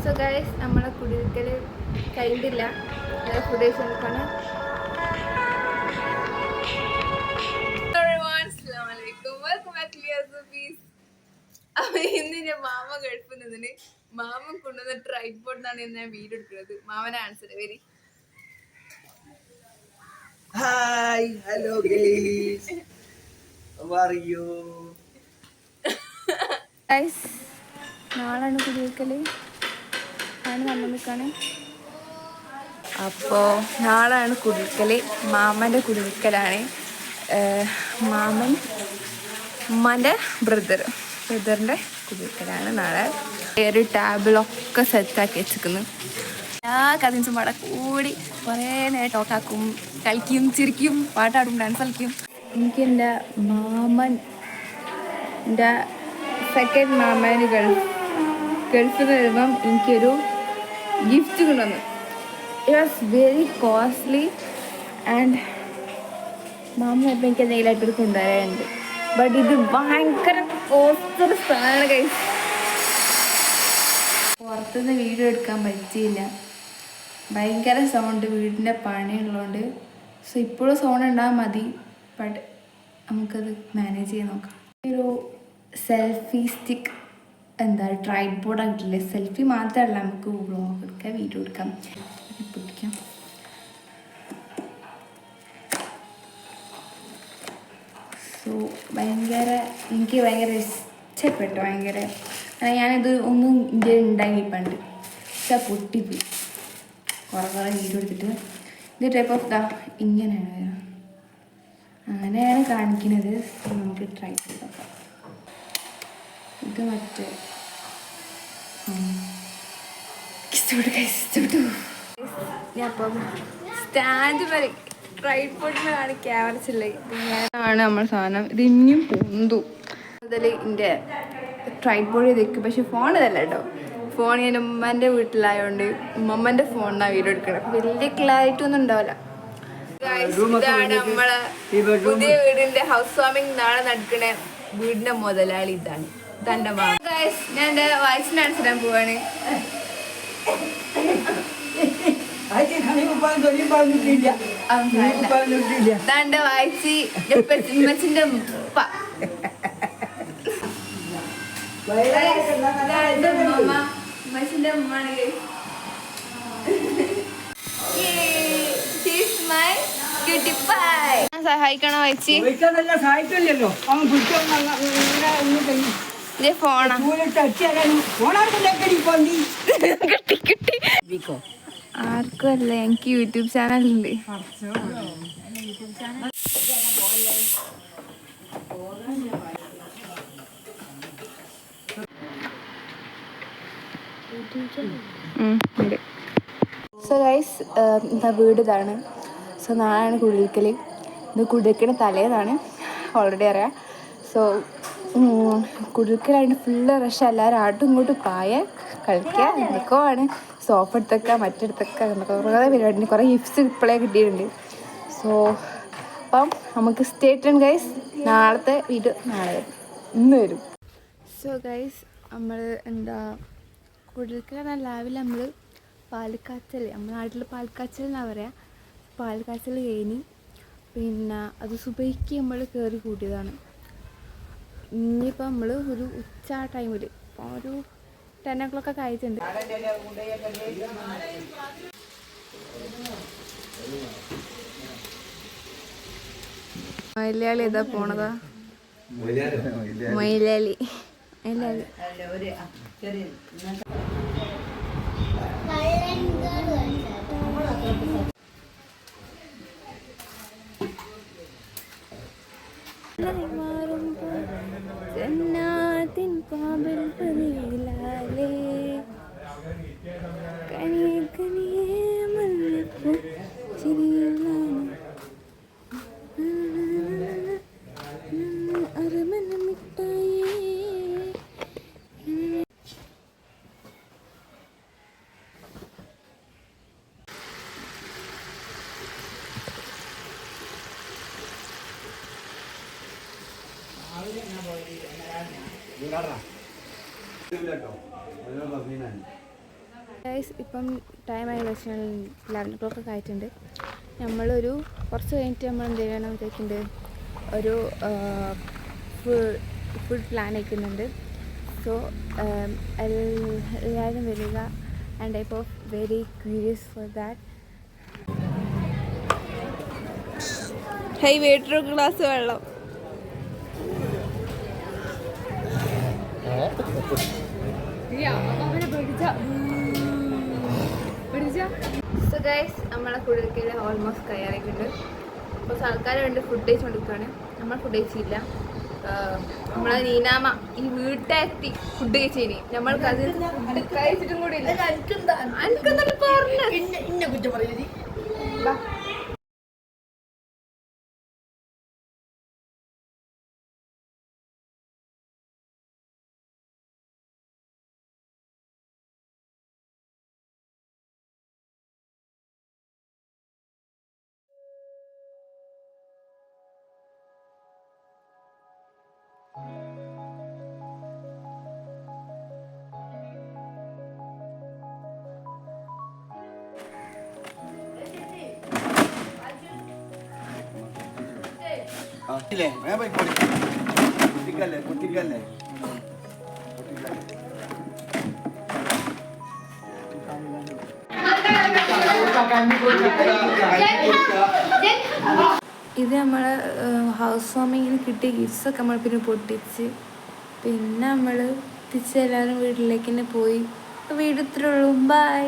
So guys നമ്മളെ കുടിയിരിക്കൽ കഴിഞ്ഞിട്ടില്ല. Food കഴിക്കാണ്. ഇന്ന് ഞാൻ മാമ ഗൾഫിൽ നിന്നിന് മാമൻ കൊണ്ടുവന്ന ട്രൈപോഡിനാണ് ഞാൻ വീഡിയോ എടുക്കുന്നത്. മാമനെ ആൻസർ വരി. Hi, hello guys. How are you? Guys, നാളാണ് കുടിയിരിക്കൽ. ആണ് നമ്മൾ നിൽക്കാണ്. അപ്പോൾ നാളാണ് കുടിയിരിക്കൽ. മാമൻ്റെ കുടിയിരിക്കലാണ്. മാമൻ ഉമ്മാൻ്റെ ബ്രദറിൻ്റെ കുടിയിരിക്കലാണ് നാളെ. ഒരു ടാബിളൊക്കെ സെറ്റാക്കി വെച്ചിരിക്കുന്നു. എല്ലാ കസിൻസും അവിടെ കൂടി കുറേ നേരം ടോക്കാക്കും, കളിക്കും, ചിരിക്കും, പാട്ടാടും, ഡാൻസ് കളിക്കും. എനിക്ക് എൻ്റെ മാമൻ, എൻ്റെ സെക്കൻഡ് മാമന് ഗൾഫിൽ നിന്ന് വരുമ്പം എനിക്കൊരു ഗിഫ്റ്റ് കൊണ്ടുവന്നു. It was very costly and mama ചിലപ്പോൾ എനിക്ക് എന്തെങ്കിലുമായിട്ടൊരു കൊണ്ടുവരാറുണ്ട്. ബട്ട് ഇത് ഭയങ്കര കോസ്റ്റ്ലി സാധനമാണ് ഗൈസ്. പുറത്തുനിന്ന് വീഡിയോ എടുക്കാൻ പറ്റിയില്ല, ഭയങ്കര സൗണ്ട്, വീടിൻ്റെ പണിയുള്ളതുകൊണ്ട്. സോ ഇപ്പോഴും സൗണ്ട് ഉണ്ടാകാൻ മതി, ബട്ട് നമുക്കത് മാനേജ് ചെയ്ത് നോക്കാം. ഒരു സെൽഫി സ്റ്റിക്ക് ട്രൈപോഡ് ആയിട്ടില്ലേ, സെൽഫി മാത്രമല്ല, നമുക്ക് വ്ളോഗ് എടുക്കാം, വീഡിയോ എടുക്കാം, പിടിക്കാം. സോ എനിക്ക് ഭയങ്കര ഇഷ്ടപ്പെട്ടു, ഭയങ്കര. ഞാനിത് ഒന്നും ഇന്ത്യയിൽ ഉണ്ടാക്കി പണ്ട്, പക്ഷെ പൊട്ടിപ്പോയി. കുറേ വീഡിയോ എടുത്തിട്ട് ഇത് ടൈപ്പ് ഓഫ് ഇങ്ങനെയാണ്, അങ്ങനെയാണ് കാണിക്കുന്നത്. നമുക്ക് ട്രൈ ചെയ്ത് നോക്കാം. ഇത് മറ്റേ ഇഷ്ടപ്പെട്ടു. ഞാൻ അപ്പം സ്റ്റാൻഡ് വരെ ട്രൈപോഡിലാണ് ക്യാമറ ചില്ലേ. ഇങ്ങനെയാണ് നമ്മൾ സാധനം. ഇത് ഇനിയും പൊന്തു മുതൽ എൻ്റെ ട്രൈപോഡ് ചെയ്തേക്കും. പക്ഷെ ഫോൺ ഇതല്ല കേട്ടോ, ഫോൺ ഞാൻ ഉമ്മൻ്റെ വീട്ടിലായതുകൊണ്ട് ഉമ്മമ്മൻ്റെ ഫോണിനാണ് വീഡിയോ എടുക്കണം. വലിയ ക്ലാരിറ്റി ഒന്നും ഉണ്ടാവില്ല. ഇതാണ് നമ്മളെ പുതിയ വീടിൻ്റെ ഹൗസ് വാമിങ് നാളെ നടക്കണ വീടിൻ്റെ മുതലാളി. ഇതെൻ്റെ മാമ. ഞാൻ എൻ്റെ വയസ്സിന് അനുസരിക്കാൻ പോവാണ്. ഇതാൻ്റെ വായിച്ച് ഉമ്മച്ചിൻ്റെ ഉപ്പ. ഉമ്മച്ചിൻ്റെ ഉമ്മാണ്. സഹായിക്കണോ വായിച്ച്? ആർക്കും അല്ല, എനിക്ക് യൂട്യൂബ് ചാനലുണ്ട്. സോ ഗൈസ്, എന്താ വീട് ഇതാണ്. സോ നാളെയാണ് കുടിയിരിക്കൽ. ഇത് കുടിയിരിക്കണ തലേന്നാണ്, ഓൾറെഡി അറിയാം. സോ കുടിയിരിക്കലായിട്ട് ഫുള്ള് റഷ്. എല്ലാവരും ആട്ടും ഇങ്ങോട്ടും പായ കളിക്കുക, എന്തൊക്കെയോ ആണ്. സോഫ എടുത്തൊക്കെ മറ്റെടുത്തൊക്കെ കുറേ പരിപാടി, കുറേ ഗിഫ്റ്റ്സ് ഇപ്പോഴേ കിട്ടിയിട്ടുണ്ട്. സോ അപ്പം നമുക്ക് സ്റ്റേ ട്യൂൺ ഗൈസ്. നാളത്തെ വീഡിയോ നാളെ വരും, ഇന്ന് വരും. സോ ഗൈസ്, നമ്മൾ കുടിയിരിക്കൽ രാവിലെ നമ്മൾ പാൽക്കാച്ചൽ, നമ്മുടെ നാട്ടിൽ പാൽക്കാച്ചൽ എന്നാണ് പറയുക. പാൽക്കാച്ചൽ കഴിഞ്ഞ് പിന്നെ അത് സുബഹിക്ക് നമ്മൾ കയറി കൂട്ടിയതാണ്. ഇനിയിപ്പോൾ നമ്മൾ ഒരു ഉച്ച ടൈമിൽ ഒരു 10 o'clock ഒക്കെ ആയിട്ടുണ്ട്. മലയാളി ഏതാ പോണതാ? മലയാളി ജന്നാത്തിൻ പാമ്പിൽ പതിയിലാലേ കനിയെ കനിയെ മല്ലപ്പൂ ചിരിയിലാണ് അരമന മിഠായി. ഗൈസ് ഇപ്പം ടൈമായി വെച്ചാൽ 11 o'clock ഒക്കെ ആയിട്ടുണ്ട്. നമ്മളൊരു കുറച്ച് കഴിഞ്ഞിട്ട് നമ്മൾ എന്ത് ചെയ്യണം വിചാരിക്കുന്നുണ്ട്, ഒരു ഫുഡ് പ്ലാൻ വയ്ക്കുന്നുണ്ട്. സോ എല്ലാവരും വരിക. And I of very curious for that. High waiter glass വെള്ളം. സോ ഗൈസ് നമ്മളെ കുടിക്കൽ ഓൾമോസ്റ്റ് കയറിയിട്ടുണ്ട്. കുറച്ച് ആൾക്കാർ വേണ്ടി ഫുഡ് കഴിച്ചുകൊണ്ടിരിക്കുകയാണ്. നമ്മൾ ഫുഡ് കഴിച്ചില്ല. നമ്മളെ നീനാമ ഈ വീട്ടിലെത്തി ഫുഡ് കഴിച്ചേനി. നമ്മൾ ഫുഡ് കഴിച്ചിട്ടും കൂടി ഇല്ല. കുട്ടിക്കല്ലേ ഇത് നമ്മളെ ഹൗസ് വാമിങ്ങിന് കിട്ടിയ ഗിഫ്റ്റ്സൊക്കെ നമ്മൾ പിന്നെ പൊട്ടിച്ച് പിന്നെ നമ്മൾ തിരിച്ച് എല്ലാവരും വീട്ടിലേക്ക് തന്നെ പോയി. വീട് ഇത്രേ ഉള്ളൂ. ബൈ.